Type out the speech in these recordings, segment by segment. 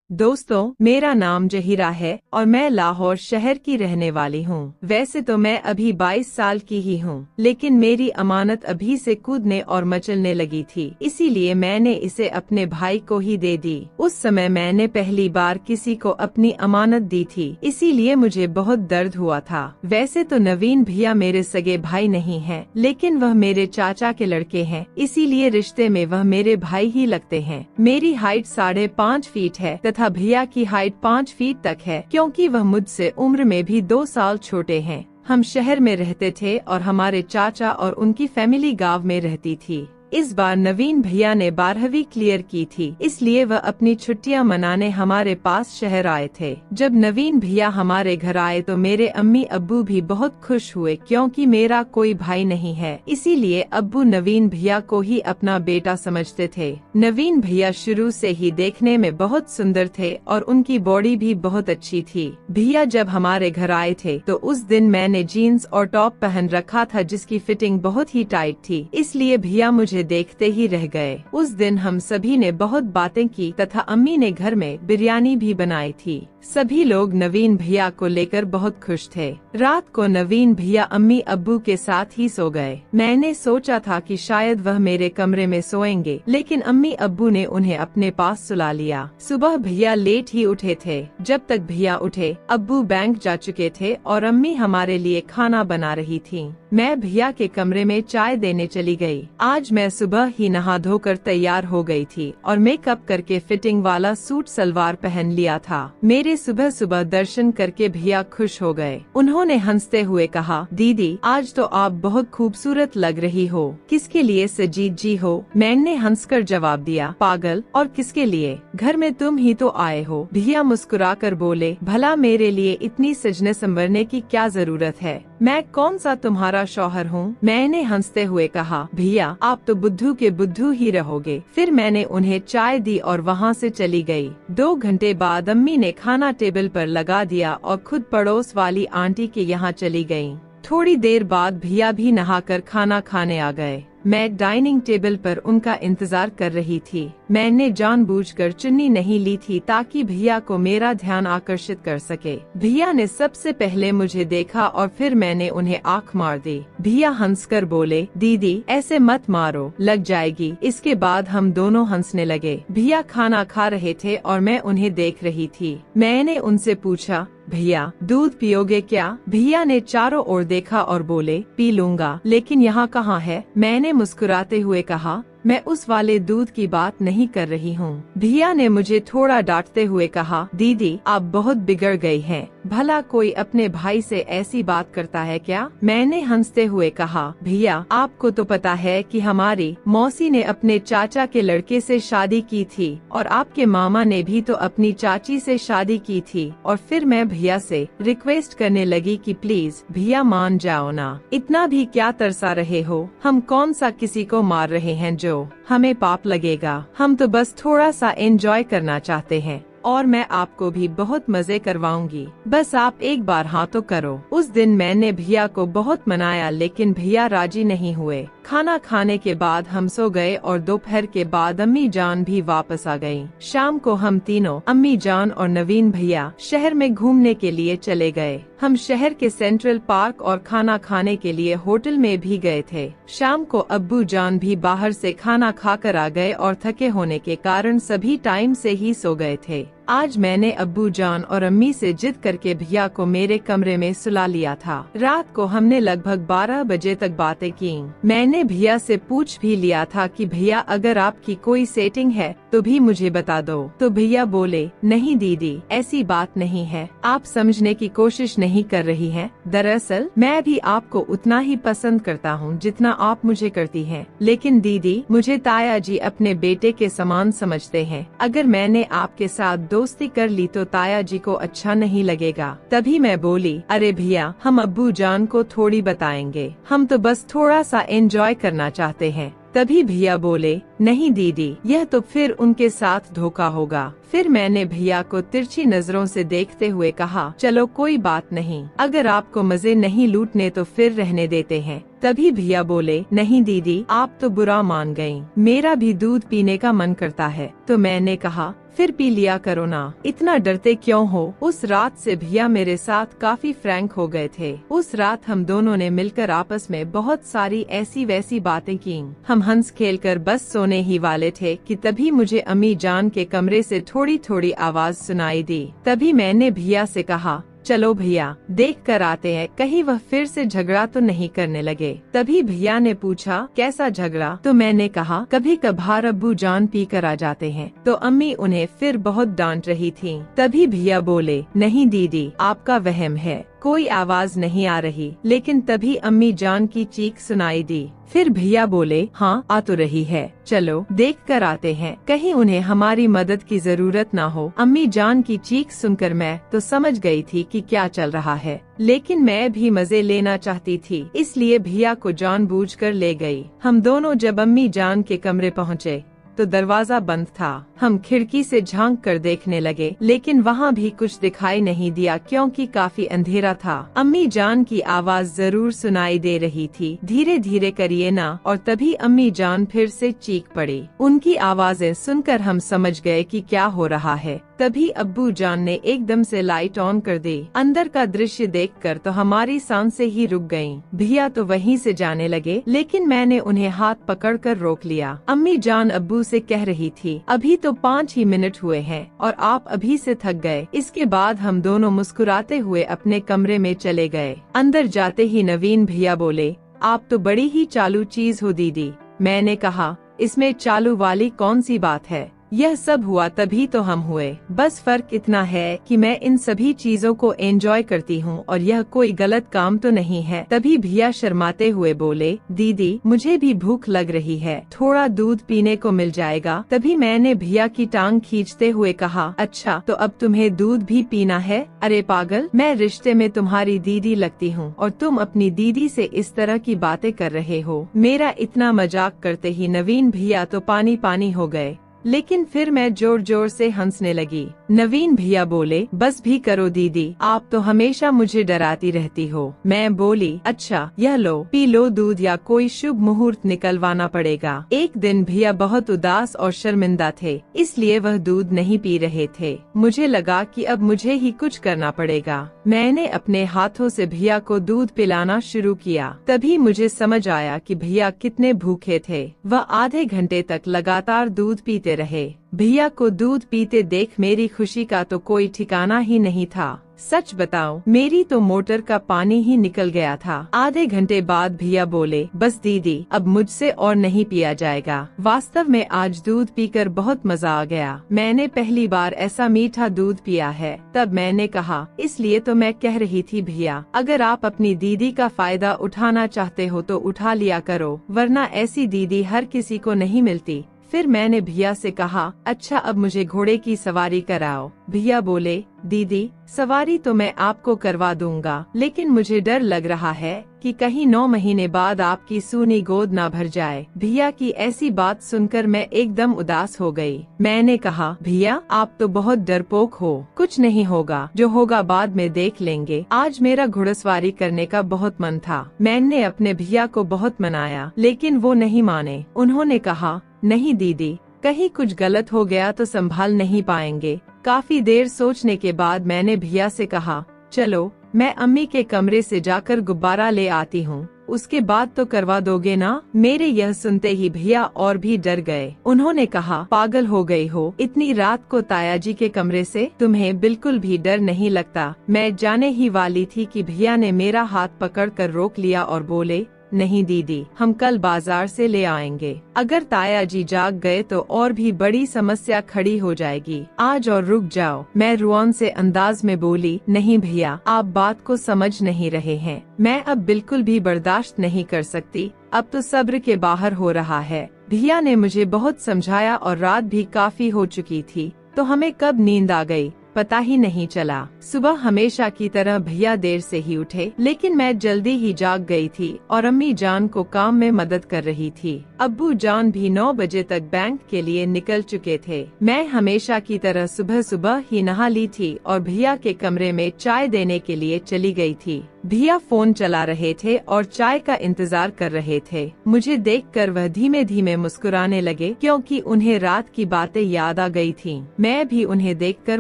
दोस्तों, मेरा नाम जहीरा है और मैं लाहौर शहर की रहने वाली हूँ। वैसे तो मैं अभी 22 साल की ही हूँ, लेकिन मेरी अमानत अभी से कूदने और मचलने लगी थी, इसीलिए मैंने इसे अपने भाई को ही दे दी। उस समय मैंने पहली बार किसी को अपनी अमानत दी थी, इसीलिए मुझे बहुत दर्द हुआ था। वैसे तो नवीन भैया मेरे सगे भाई नहीं है, लेकिन वह मेरे चाचा के लड़के हैं, इसीलिए रिश्ते में वह मेरे भाई ही लगते हैं। मेरी हाइट 5.5 फीट है तथा भैया की हाइट 5 फीट तक है, क्योंकि वह मुझसे उम्र में भी 2 साल छोटे हैं। हम शहर में रहते थे और हमारे चाचा और उनकी फैमिली गांव में रहती थी। इस बार नवीन भैया ने 12वीं क्लियर की थी, इसलिए वह अपनी छुट्टियां मनाने हमारे पास शहर आए थे। जब नवीन भैया हमारे घर आए तो मेरे अम्मी अब्बू भी बहुत खुश हुए, क्योंकि मेरा कोई भाई नहीं है, इसीलिए अब्बू नवीन भैया को ही अपना बेटा समझते थे। नवीन भैया शुरू से ही देखने में बहुत सुंदर थे और उनकी बॉडी भी बहुत अच्छी थी। भैया जब हमारे घर आए थे तो उस दिन मैंने जीन्स और टॉप पहन रखा था, जिसकी फिटिंग बहुत ही टाइट थी, इसलिए भैया मुझे देखते ही रह गए। उस दिन हम सभी ने बहुत बातें की तथा अम्मी ने घर में बिरयानी भी बनाई थी। सभी लोग नवीन भैया को लेकर बहुत खुश थे। रात को नवीन भैया अम्मी अब्बू के साथ ही सो गए। मैंने सोचा था कि शायद वह मेरे कमरे में सोएंगे, लेकिन अम्मी अब्बू ने उन्हें अपने पास सुला लिया। सुबह भैया लेट ही उठे थे। जब तक भैया उठे, अब्बू बैंक जा चुके थे और अम्मी हमारे लिए खाना बना रही थी। मैं भैया के कमरे में चाय देने चली गई। आज मैं सुबह ही नहा धोकर तैयार हो गई थी और मेकअप करके फिटिंग वाला सूट सलवार पहन लिया था। मेरे सुबह सुबह दर्शन करके भैया खुश हो गए। उन्होंने हंसते हुए कहा, दीदी आज तो आप बहुत खूबसूरत लग रही हो। किसके लिए सजीद जी हो? मैंने हंसकर जवाब दिया, पागल, और किसके लिए? घर में तुम ही तो आए हो। भैया मुस्कुराकर बोले, भला मेरे लिए इतनी सजने संवरने की क्या जरूरत है? मैं कौन सा तुम्हारा शौहर हूँ? मैंने हंसते हुए कहा, भैया आप तो बुद्धू के बुद्धू ही रहोगे। फिर मैंने उन्हें चाय दी और वहाँ से चली गई। 2 घंटे बाद अम्मी ने खाना टेबल पर लगा दिया और खुद पड़ोस वाली आंटी के यहाँ चली गयी। थोड़ी देर बाद भैया भी नहाकर खाना खाने आ गए। मैं डाइनिंग टेबल पर उनका इंतजार कर रही थी। मैंने जानबूझकर चुन्नी नहीं ली थी ताकि भैया को मेरा ध्यान आकर्षित कर सके। भैया ने सबसे पहले मुझे देखा और फिर मैंने उन्हें आंख मार दी। भैया हंसकर बोले, दीदी ऐसे मत मारो, लग जाएगी। इसके बाद हम दोनों हंसने लगे। भैया खाना खा रहे थे और मैं उन्हें देख रही थी। मैंने उनसे पूछा, भैया दूध पियोगे क्या? भैया ने चारों ओर देखा और बोले, पी लूंगा, लेकिन यहाँ कहाँ है? मैंने मुस्कुराते हुए कहा, मैं उस वाले दूध की बात नहीं कर रही हूँ। भैया ने मुझे थोड़ा डांटते हुए कहा, दीदी आप बहुत बिगड़ गई हैं। भला कोई अपने भाई से ऐसी बात करता है क्या? मैंने हंसते हुए कहा, भैया आपको तो पता है कि हमारी मौसी ने अपने चाचा के लड़के से शादी की थी और आपके मामा ने भी तो अपनी चाची से शादी की थी। और फिर मैं भैया से रिक्वेस्ट करने लगी कि प्लीज भैया मान जाओ ना, इतना भी क्या तरसा रहे हो? हम कौन सा किसी को मार रहे हैं जो हमें पाप लगेगा? हम तो बस थोड़ा सा एंजॉय करना चाहते हैं और मैं आपको भी बहुत मजे करवाऊंगी, बस आप एक बार हाँ तो करो। उस दिन मैंने भैया को बहुत मनाया, लेकिन भैया राजी नहीं हुए। खाना खाने के बाद हम सो गए और दोपहर के बाद अम्मी जान भी वापस आ गयी। शाम को हम तीनों, अम्मी जान और नवीन भैया, शहर में घूमने के लिए चले गए। हम शहर के सेंट्रल पार्क और खाना खाने के लिए होटल में भी गए थे। शाम को अब्बू जान भी बाहर से खाना खाकर आ गए और थके होने के कारण सभी टाइम से ही सो गए थे। आज मैंने अब्बू जान और अम्मी से जिद करके भैया को मेरे कमरे में सुला लिया था। रात को हमने लगभग 12 बजे तक बातें की। मैंने भैया से पूछ भी लिया था कि भैया अगर आपकी कोई सेटिंग है तो भी मुझे बता दो। तो भैया बोले, नहीं दीदी ऐसी बात नहीं है, आप समझने की कोशिश नहीं कर रही हैं। दरअसल मैं भी आपको उतना ही पसंद करता हूँ जितना आप मुझे करती हैं। लेकिन दीदी मुझे ताया जी अपने बेटे के समान समझते हैं। अगर मैंने आपके साथ दोस्ती कर ली तो ताया जी को अच्छा नहीं लगेगा। तभी मैं बोली, अरे भैया हम अब्बू जान को थोड़ी बताएंगे, हम तो बस थोड़ा सा एंजॉय करना चाहते हैं। तभी भैया बोले, नहीं दीदी, यह तो फिर उनके साथ धोखा होगा। फिर मैंने भैया को तिरछी नजरों से देखते हुए कहा, चलो कोई बात नहीं, अगर आपको मजे नहीं लूटने तो फिर रहने देते हैं। तभी भैया बोले, नहीं दीदी, आप तो बुरा मान गयी, मेरा भी दूध पीने का मन करता है। तो मैंने कहा, फिर पी लिया करो ना, इतना डरते क्यों हो। उस रात से भैया मेरे साथ काफी फ्रैंक हो गए थे। उस रात हम दोनों ने मिलकर आपस में बहुत सारी ऐसी वैसी बातें की। हम हंस खेल कर बस सोने ही वाले थे कि तभी मुझे अम्मी जान के कमरे से थोड़ी थोड़ी आवाज सुनाई दी। तभी मैंने भैया से कहा, चलो भैया देख कर आते हैं, कहीं वह फिर से झगड़ा तो नहीं करने लगे। तभी भैया ने पूछा, कैसा झगड़ा। तो मैंने कहा, कभी कभार अब्बू जान पी कर आ जाते हैं तो अम्मी उन्हें फिर बहुत डांट रही थी। तभी भैया बोले, नहीं दीदी, आपका वहम है, कोई आवाज नहीं आ रही। लेकिन तभी अम्मी जान की चीख सुनाई दी। फिर भैया बोले, हाँ आ तो रही है, चलो देख कर आते हैं, कहीं उन्हें हमारी मदद की जरूरत ना हो। अम्मी जान की चीख सुनकर मैं तो समझ गई थी कि क्या चल रहा है, लेकिन मैं भी मजे लेना चाहती थी, इसलिए भैया को जानबूझकर ले गई। हम दोनों जब अम्मी जान के कमरे पहुँचे तो दरवाजा बंद था। हम खिड़की से झांक कर देखने लगे, लेकिन वहाँ भी कुछ दिखाई नहीं दिया क्योंकि काफी अंधेरा था। अम्मी जान की आवाज जरूर सुनाई दे रही थी, धीरे धीरे करिए ना। और तभी अम्मी जान फिर से चीख पड़ी। उनकी आवाजें सुनकर हम समझ गए कि क्या हो रहा है। तभी अब्बू जान ने एकदम से लाइट ऑन कर दी। अंदर का दृश्य देखकर तो हमारी सांसें ही रुक गईं। भैया तो वहीं से जाने लगे, लेकिन मैंने उन्हें हाथ पकड़कर रोक लिया। अम्मी जान अब्बू से कह रही थी, अभी तो 5 ही मिनट हुए हैं और आप अभी से थक गए। इसके बाद हम दोनों मुस्कुराते हुए अपने कमरे में चले गए। अंदर जाते ही नवीन भैया बोले, आप तो बड़ी ही चालू चीज हो दीदी। मैंने कहा, इसमें चालू वाली कौन सी बात है, यह सब हुआ तभी तो हम हुए। बस फर्क इतना है कि मैं इन सभी चीजों को एंजॉय करती हूँ और यह कोई गलत काम तो नहीं है। तभी भैया शर्माते हुए बोले, दीदी मुझे भी भूख लग रही है, थोड़ा दूध पीने को मिल जाएगा। तभी मैंने भैया की टांग खींचते हुए कहा, अच्छा तो अब तुम्हें दूध भी पीना है। अरे पागल, मैं रिश्ते में तुम्हारी दीदी लगती हूँ और तुम अपनी दीदी से इस तरह की बातें कर रहे हो। मेरा इतना मजाक करते ही नवीन भैया तो पानी पानी हो गए, लेकिन फिर मैं जोर जोर से हंसने लगी। नवीन भैया बोले, बस भी करो दीदी, आप तो हमेशा मुझे डराती रहती हो। मैं बोली, अच्छा यह लो, पी लो दूध या कोई शुभ मुहूर्त निकलवाना पड़ेगा। एक दिन भैया बहुत उदास और शर्मिंदा थे, इसलिए वह दूध नहीं पी रहे थे। मुझे लगा कि अब मुझे ही कुछ करना पड़ेगा। मैंने अपने हाथों से भैया को दूध पिलाना शुरू किया। तभी मुझे समझ आया कि भैया कितने भूखे थे। वह आधे घंटे तक लगातार दूध पीते रहे। भैया को दूध पीते देख मेरी खुशी का तो कोई ठिकाना ही नहीं था। सच बताऊं, मेरी तो मोटर का पानी ही निकल गया था। आधे घंटे बाद भैया बोले, बस दीदी अब मुझसे और नहीं पिया जाएगा। वास्तव में आज दूध पीकर बहुत मजा आ गया। मैंने पहली बार ऐसा मीठा दूध पिया है। तब मैंने कहा, इसलिए तो मैं कह रही थी भैया, अगर आप अपनी दीदी का फायदा उठाना चाहते हो तो उठा लिया करो, वरना ऐसी दीदी हर किसी को नहीं मिलती। फिर मैंने भैया से कहा, अच्छा अब मुझे घोड़े की सवारी कराओ। भैया बोले, दीदी सवारी तो मैं आपको करवा दूंगा, लेकिन मुझे डर लग रहा है कि कहीं 9 महीने बाद आपकी सूनी गोद ना भर जाए। भैया की ऐसी बात सुनकर मैं एकदम उदास हो गई। मैंने कहा, भैया आप तो बहुत डरपोक हो, कुछ नहीं होगा, जो होगा बाद में देख लेंगे। आज मेरा घुड़सवारी करने का बहुत मन था। मैंने अपने भैया को बहुत मनाया, लेकिन वो नहीं माने। उन्होंने कहा, नहीं दीदी, कहीं कुछ गलत हो गया तो संभाल नहीं पाएंगे। काफी देर सोचने के बाद मैंने भैया से कहा, चलो मैं अम्मी के कमरे से जाकर गुब्बारा ले आती हूँ, उसके बाद तो करवा दोगे ना। मेरे यह सुनते ही भैया और भी डर गए। उन्होंने कहा, पागल हो गई हो, इतनी रात को ताया जी के कमरे से तुम्हें बिल्कुल भी डर नहीं लगता। मैं जाने ही वाली थी कि भैया ने मेरा हाथ पकड़कर रोक लिया और बोले, नहीं दीदी, हम कल बाजार से ले आएंगे। अगर ताया जी जाग गए तो और भी बड़ी समस्या खड़ी हो जाएगी। आज और रुक जाओ। मैं रुआन से अंदाज में बोली, नहीं भैया, आप बात को समझ नहीं रहे हैं। मैं अब बिल्कुल भी बर्दाश्त नहीं कर सकती। अब तो सब्र के बाहर हो रहा है। भैया ने मुझे बहुत समझाया और रात भी काफी हो चुकी थी, तो हमें कब नींद आ गई पता ही नहीं चला। सुबह हमेशा की तरह भैया देर से ही उठे, लेकिन मैं जल्दी ही जाग गई थी और अम्मी जान को काम में मदद कर रही थी। अब्बू जान भी 9 बजे तक बैंक के लिए निकल चुके थे। मैं हमेशा की तरह सुबह सुबह ही नहा ली थी और भैया के कमरे में चाय देने के लिए चली गई थी। भैया फोन चला रहे थे और चाय का इंतजार कर रहे थे। मुझे देखकर वह धीमे धीमे मुस्कुराने लगे, क्योंकि उन्हें रात की बातें याद आ गई थीं। मैं भी उन्हें देखकर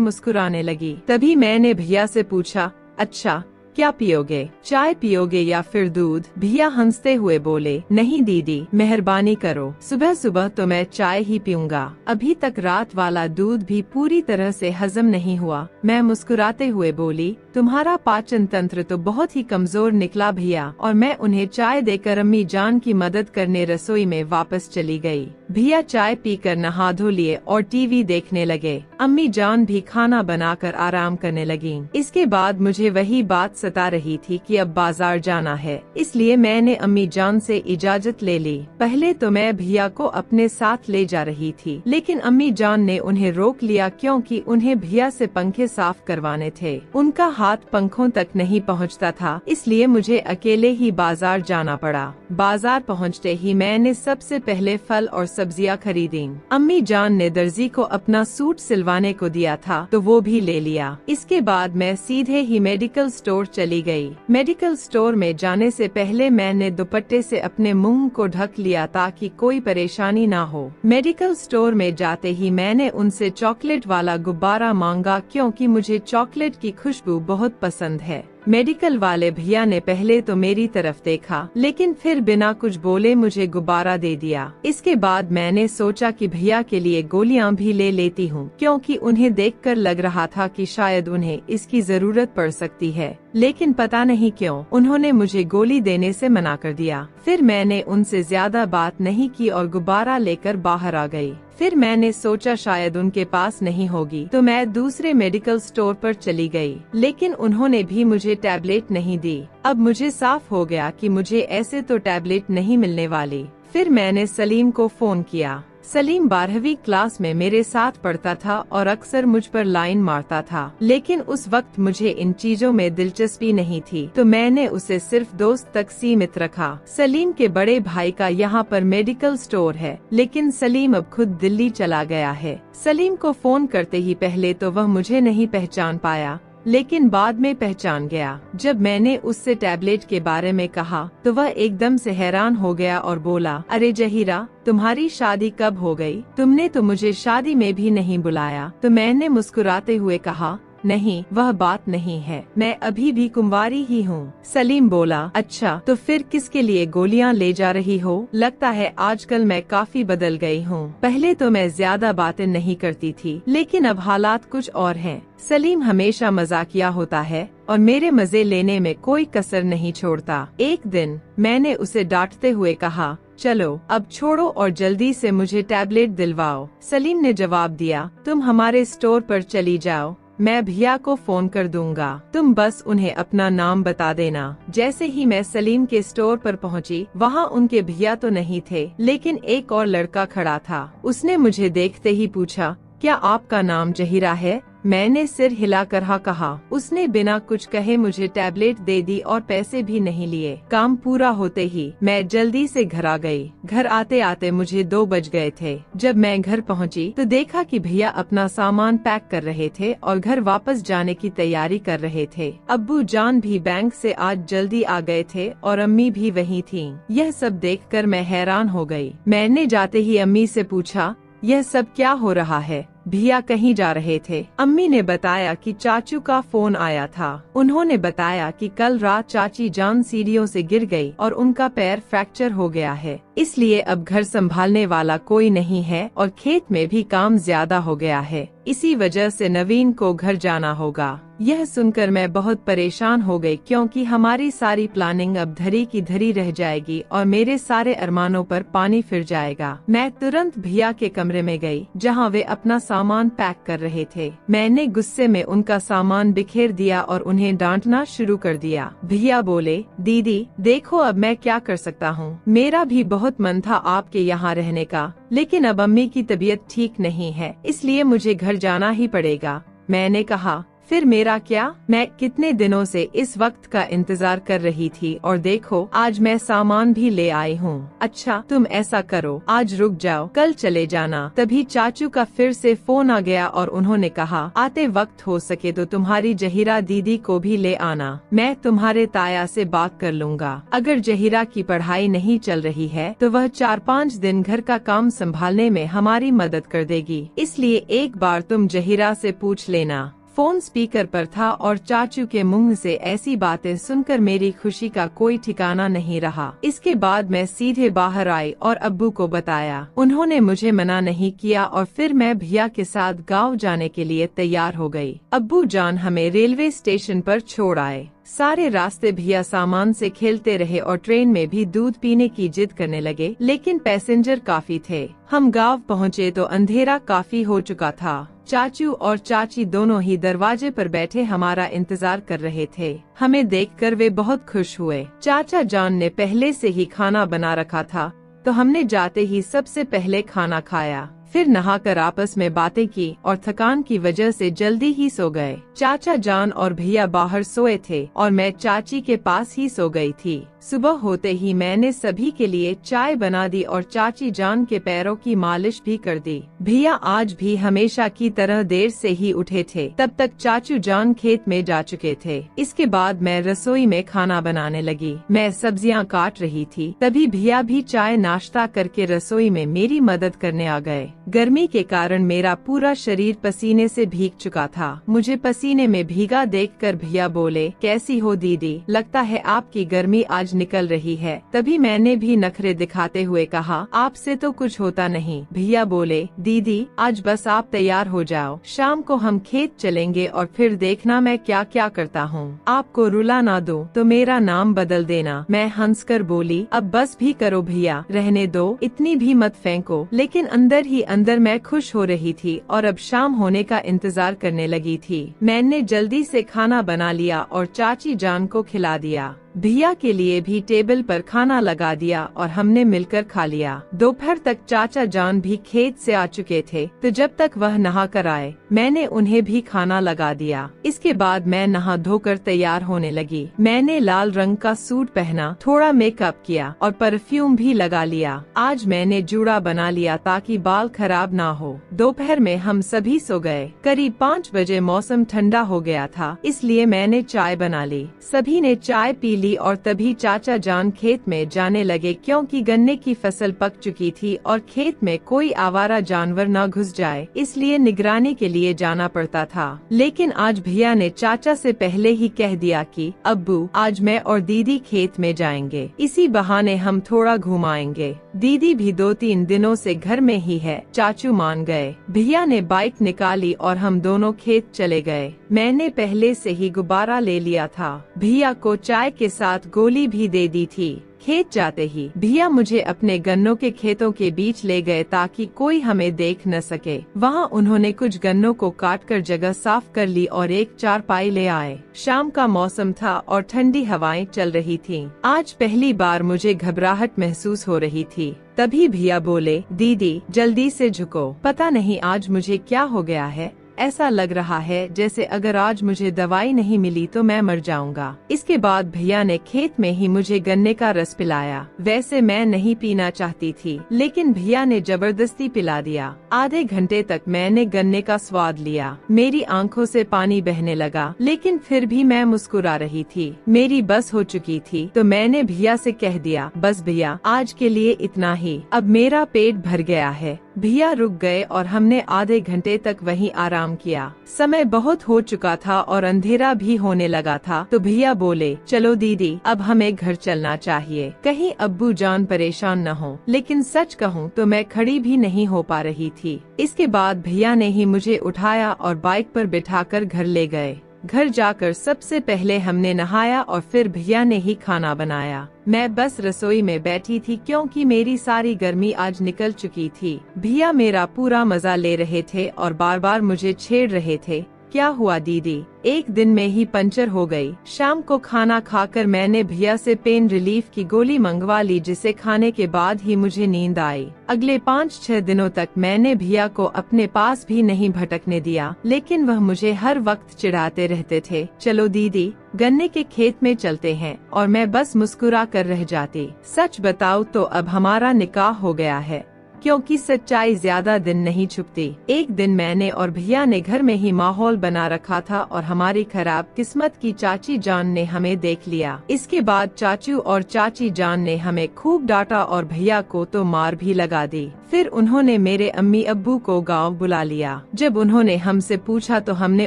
मुस्कुराने लगी। तभी मैंने भैया से पूछा, अच्छा क्या पियोगे, चाय पियोगे या फिर दूध? भैया हंसते हुए बोले, नहीं दीदी, मेहरबानी करो, सुबह सुबह तो मैं चाय ही पीऊंगा। अभी तक रात वाला दूध भी पूरी तरह से हजम नहीं हुआ। मैं मुस्कुराते हुए बोली, तुम्हारा पाचन तंत्र तो बहुत ही कमजोर निकला भैया। और मैं उन्हें चाय देकर अम्मी जान की मदद करने रसोई में वापस चली गई। भैया चाय पीकर नहा धो लिए और टीवी देखने लगे। अम्मी जान भी खाना बनाकर आराम करने लगी। इसके बाद मुझे वही बात सता रही थी कि अब बाजार जाना है, इसलिए मैंने अम्मी जान से इजाजत ले ली। पहले तो मैं भैया को अपने साथ ले जा रही थी, लेकिन अम्मी जान ने उन्हें रोक लिया, क्योंकि उन्हें भैया से पंखे साफ करवाने थे। उनका हाथ पंखों तक नहीं पहुंचता था, इसलिए मुझे अकेले ही बाजार जाना पड़ा। बाजार पहुंचते ही मैंने सबसे पहले फल और सब्जियां खरीदी। अम्मी जान ने दर्जी को अपना सूट सिलवाने को दिया था, तो वो भी ले लिया। इसके बाद मैं सीधे ही मेडिकल स्टोर चली गई। मेडिकल स्टोर में जाने से पहले मैंने दुपट्टे से अपने मुंह को ढक लिया, ताकि कोई परेशानी ना हो। मेडिकल स्टोर में जाते ही मैंने उनसे चॉकलेट वाला गुब्बारा मांगा, क्योंकि मुझे चॉकलेट की खुशबू बहुत पसंद है। मेडिकल वाले भैया ने पहले तो मेरी तरफ देखा, लेकिन फिर बिना कुछ बोले मुझे गुब्बारा दे दिया। इसके बाद मैंने सोचा कि भैया के लिए गोलियां भी ले लेती हूँ, क्योंकि उन्हें देखकर लग रहा था कि शायद उन्हें इसकी जरूरत पड़ सकती है। लेकिन पता नहीं क्यों उन्होंने मुझे गोली देने से मना कर दिया। फिर मैंने उनसे ज्यादा बात नहीं की और गुब्बारा लेकर बाहर आ गई। फिर मैंने सोचा शायद उनके पास नहीं होगी, तो मैं दूसरे मेडिकल स्टोर पर चली गई, लेकिन उन्होंने भी मुझे टैबलेट नहीं दी। अब मुझे साफ हो गया कि मुझे ऐसे तो टैबलेट नहीं मिलने वाली। फिर मैंने सलीम को फोन किया। सलीम 12वीं क्लास में मेरे साथ पढ़ता था और अक्सर मुझ पर लाइन मारता था, लेकिन उस वक्त मुझे इन चीजों में दिलचस्पी नहीं थी, तो मैंने उसे सिर्फ दोस्त तक सीमित रखा। सलीम के बड़े भाई का यहाँ पर मेडिकल स्टोर है, लेकिन सलीम अब खुद दिल्ली चला गया है। सलीम को फोन करते ही पहले तो वह मुझे नहीं पहचान पाया, लेकिन बाद में पहचान गया। जब मैंने उससे टैबलेट के बारे में कहा, तो वह एकदम से हैरान हो गया और बोला, अरे जहीरा, तुम्हारी शादी कब हो गई? तुमने तो मुझे शादी में भी नहीं बुलाया। तो मैंने मुस्कुराते हुए कहा, नहीं, वह बात नहीं है, मैं अभी भी कुंवारी ही हूँ। सलीम बोला, अच्छा, तो फिर किसके लिए गोलियां ले जा रही हो? लगता है आजकल मैं काफी बदल गई हूँ। पहले तो मैं ज्यादा बातें नहीं करती थी, लेकिन अब हालात कुछ और हैं। सलीम हमेशा मजाकिया होता है और मेरे मजे लेने में कोई कसर नहीं छोड़ता। एक दिन मैंने उसे डांटते हुए कहा, चलो अब छोड़ो और जल्दी से मुझे टैबलेट दिलवाओ। सलीम ने जवाब दिया, तुम हमारे स्टोर पर चली जाओ, मैं भैया को फोन कर दूंगा, तुम बस उन्हें अपना नाम बता देना। जैसे ही मैं सलीम के स्टोर पर पहुंची, वहां उनके भैया तो नहीं थे, लेकिन एक और लड़का खड़ा था। उसने मुझे देखते ही पूछा, क्या आपका नाम जहीरा है? मैंने सिर हिलाकर हाँ कहा। उसने बिना कुछ कहे मुझे टैबलेट दे दी और पैसे भी नहीं लिए। काम पूरा होते ही मैं जल्दी से घर आ गई। घर आते आते मुझे 2 बज गए थे। जब मैं घर पहुंची तो देखा कि भैया अपना सामान पैक कर रहे थे और घर वापस जाने की तैयारी कर रहे थे। अब्बू जान भी बैंक से आज जल्दी आ गए थे और अम्मी भी वहीं थीं। यह सब देखकर मैं हैरान हो गई। मैंने जाते ही अम्मी से पूछा, यह सब क्या हो रहा है? भैया कहीं जा रहे थे। अम्मी ने बताया कि चाचू का फोन आया था। उन्होंने बताया कि कल रात चाची जान सीढ़ियों से गिर गई और उनका पैर फ्रैक्चर हो गया है, इसलिए अब घर संभालने वाला कोई नहीं है और खेत में भी काम ज्यादा हो गया है। इसी वजह से नवीन को घर जाना होगा। यह सुनकर मैं बहुत परेशान हो गई, क्योंकि हमारी सारी प्लानिंग अब धरी की धरी रह जाएगी और मेरे सारे अरमानों पर पानी फिर जाएगा। मैं तुरंत भैया के कमरे में गई, जहां वे अपना सामान पैक कर रहे थे। मैंने गुस्से में उनका सामान बिखेर दिया और उन्हें डांटना शुरू कर दिया। भैया बोले, दीदी देखो अब मैं क्या कर सकता हूँ, मेरा भी बहुत मन था आपके यहाँ रहने का, लेकिन अब अम्मी की तबीयत ठीक नहीं है, इसलिए मुझे घर जाना ही पड़ेगा। मैंने कहा, फिर मेरा क्या? मैं कितने दिनों से इस वक्त का इंतजार कर रही थी और देखो आज मैं सामान भी ले आई हूँ। अच्छा तुम ऐसा करो, आज रुक जाओ, कल चले जाना। तभी चाचू का फिर से फोन आ गया और उन्होंने कहा, आते वक्त हो सके तो तुम्हारी जहीरा दीदी को भी ले आना। मैं तुम्हारे ताया से बात कर लूँगा। अगर जहीरा की पढ़ाई नहीं चल रही है तो वह 4-5 दिन घर का काम संभालने में हमारी मदद कर देगी, इसलिए एक बार तुम जहीरा से पूछ लेना। फोन स्पीकर पर था और चाचू के मुंह से ऐसी बातें सुनकर मेरी खुशी का कोई ठिकाना नहीं रहा। इसके बाद मैं सीधे बाहर आई और अब्बू को बताया। उन्होंने मुझे मना नहीं किया और फिर मैं भैया के साथ गांव जाने के लिए तैयार हो गई। अब्बू जान हमें रेलवे स्टेशन पर छोड़ आए। सारे रास्ते भैया सामान से खेलते रहे और ट्रेन में भी दूध पीने की जिद करने लगे, लेकिन पैसेंजर काफी थे। हम गांव पहुँचे तो अंधेरा काफी हो चुका था। चाचू और चाची दोनों ही दरवाजे पर बैठे हमारा इंतजार कर रहे थे। हमें देखकर वे बहुत खुश हुए। चाचा जान ने पहले से ही खाना बना रखा था, तो हमने जाते ही सबसे पहले खाना खाया। फिर नहाकर आपस में बातें की और थकान की वजह से जल्दी ही सो गए। चाचा जान और भैया बाहर सोए थे और मैं चाची के पास ही सो गई थी। सुबह होते ही मैंने सभी के लिए चाय बना दी और चाची जान के पैरों की मालिश भी कर दी। भैया आज भी हमेशा की तरह देर से ही उठे थे। तब तक चाचू जान खेत में जा चुके थे। इसके बाद मैं रसोई में खाना बनाने लगी। मैं सब्जियां काट रही थी, तभी भैया भी चाय नाश्ता करके रसोई में मेरी मदद करने आ गए। गर्मी के कारण मेरा पूरा शरीर पसीने से भीग चुका था। मुझे पसीने में भीगा देखकर भैया बोले, कैसी हो दीदी? लगता है आपकी गर्मी आज निकल रही है। तभी मैंने भी नखरे दिखाते हुए कहा, आपसे तो कुछ होता नहीं। भैया बोले, दीदी आज बस आप तैयार हो जाओ, शाम को हम खेत चलेंगे और फिर देखना मैं क्या क्या करता हूँ। आपको रुला ना दूं तो मेरा नाम बदल देना। मैं हंसकर बोली, अब बस भी करो भैया, रहने दो, इतनी भी मत फेंको। लेकिन अंदर ही अंदर मैं खुश हो रही थी और अब शाम होने का इंतजार करने लगी थी। मैंने जल्दी से खाना बना लिया और चाची जान को खिला दिया। भैया के लिए भी टेबल पर खाना लगा दिया और हमने मिलकर खा लिया। दोपहर तक चाचा जान भी खेत से आ चुके थे, तो जब तक वह नहा कर आए मैंने उन्हें भी खाना लगा दिया। इसके बाद मैं नहा धोकर तैयार होने लगी। मैंने लाल रंग का सूट पहना, थोड़ा मेकअप किया और परफ्यूम भी लगा लिया। आज मैंने जूड़ा बना लिया ताकि बाल खराब ना हो। दोपहर में हम सभी सो गए। करीब 5 बजे मौसम ठंडा हो गया था, इसलिए मैंने चाय बना ली। सभी ने चाय पी ली और तभी चाचा जान खेत में जाने लगे, क्योंकि गन्ने की फसल पक चुकी थी और खेत में कोई आवारा जानवर न घुस जाए, इसलिए निगरानी के लिए जाना पड़ता था। लेकिन आज भैया ने चाचा से पहले ही कह दिया कि अब्बू आज मैं और दीदी खेत में जाएंगे, इसी बहाने हम थोड़ा घुमाएंगे। दीदी भी 2-3 दिनों से घर में ही है। चाचू मान गए। भैया ने बाइक निकाली और हम दोनों खेत चले गए। मैंने पहले से ही गुब्बारा ले लिया था। भैया को चाय के साथ गोली भी दे दी थी। खेत जाते ही भैया मुझे अपने गन्नों के खेतों के बीच ले गए ताकि कोई हमें देख न सके। वहाँ उन्होंने कुछ गन्नों को काटकर जगह साफ कर ली और एक चारपाई ले आए। शाम का मौसम था और ठंडी हवाएं चल रही थीं। आज पहली बार मुझे घबराहट महसूस हो रही थी। तभी भैया बोले, दीदी जल्दी से झुको, पता नहीं आज मुझे क्या हो गया है। ऐसा लग रहा है जैसे अगर आज मुझे दवाई नहीं मिली तो मैं मर जाऊंगा। इसके बाद भैया ने खेत में ही मुझे गन्ने का रस पिलाया। वैसे मैं नहीं पीना चाहती थी, लेकिन भैया ने जबरदस्ती पिला दिया। आधे घंटे तक मैंने गन्ने का स्वाद लिया। मेरी आंखों से पानी बहने लगा, लेकिन फिर भी मैं मुस्कुरा रही थी। मेरी बस हो चुकी थी तो मैंने भैया से कह दिया, बस भैया आज के लिए इतना ही, अब मेरा पेट भर गया है। भैया रुक गए और हमने आधे घंटे तक वहीं आराम किया। समय बहुत हो चुका था और अंधेरा भी होने लगा था, तो भैया बोले, चलो दीदी अब हमें घर चलना चाहिए, कहीं अब्बू जान परेशान न हो। लेकिन सच कहूँ तो मैं खड़ी भी नहीं हो पा रही थी। इसके बाद भैया ने ही मुझे उठाया और बाइक पर बिठाकर घर ले गए। घर जाकर सबसे पहले हमने नहाया और फिर भैया ने ही खाना बनाया। मैं बस रसोई में बैठी थी क्योंकि मेरी सारी गर्मी आज निकल चुकी थी। भैया मेरा पूरा मजा ले रहे थे और बार बार मुझे छेड़ रहे थे, क्या हुआ दीदी? एक दिन में ही पंचर हो गई। शाम को खाना खाकर मैंने भैया से पेन रिलीफ की गोली मंगवा ली, जिसे खाने के बाद ही मुझे नींद आई। अगले 5-6 दिनों तक मैंने भैया को अपने पास भी नहीं भटकने दिया, लेकिन वह मुझे हर वक्त चिढ़ाते रहते थे। चलो दीदी, गन्ने के खेत में चलते हैं। और मैं बस मुस्कुरा कर रह जाती। सच बताऊं तो अब हमारा निकाह हो गया है, क्योंकि सच्चाई ज्यादा दिन नहीं छुपती। एक दिन मैंने और भैया ने घर में ही माहौल बना रखा था और हमारी खराब किस्मत की चाची जान ने हमें देख लिया। इसके बाद चाचू और चाची जान ने हमें खूब डांटा और भैया को तो मार भी लगा दी। फिर उन्होंने मेरे अम्मी अब्बू को गांव बुला लिया। जब उन्होंने हमसे पूछा तो हमने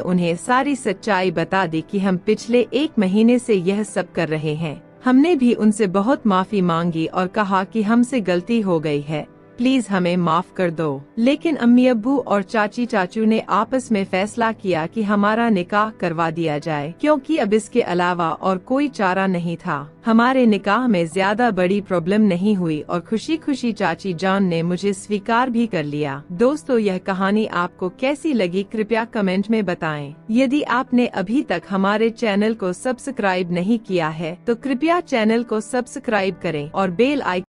उन्हें सारी सच्चाई बता दी कि हम पिछले 1 महीने से यह सब कर रहे हैं। हमने भी उनसे बहुत माफी मांगी और कहा कि हमसे गलती हो गई है, प्लीज हमें माफ कर दो। लेकिन अम्मी अब्बू और चाची चाचू ने आपस में फैसला किया कि हमारा निकाह करवा दिया जाए, क्योंकि अब इसके अलावा और कोई चारा नहीं था। हमारे निकाह में ज्यादा बड़ी प्रॉब्लम नहीं हुई और खुशी खुशी चाची जान ने मुझे स्वीकार भी कर लिया। दोस्तों, यह कहानी आपको कैसी लगी कृपया कमेंट में बताएं। यदि आपने अभी तक हमारे चैनल को सब्सक्राइब नहीं किया है तो कृपया चैनल को सब्सक्राइब करें और बेल आइकन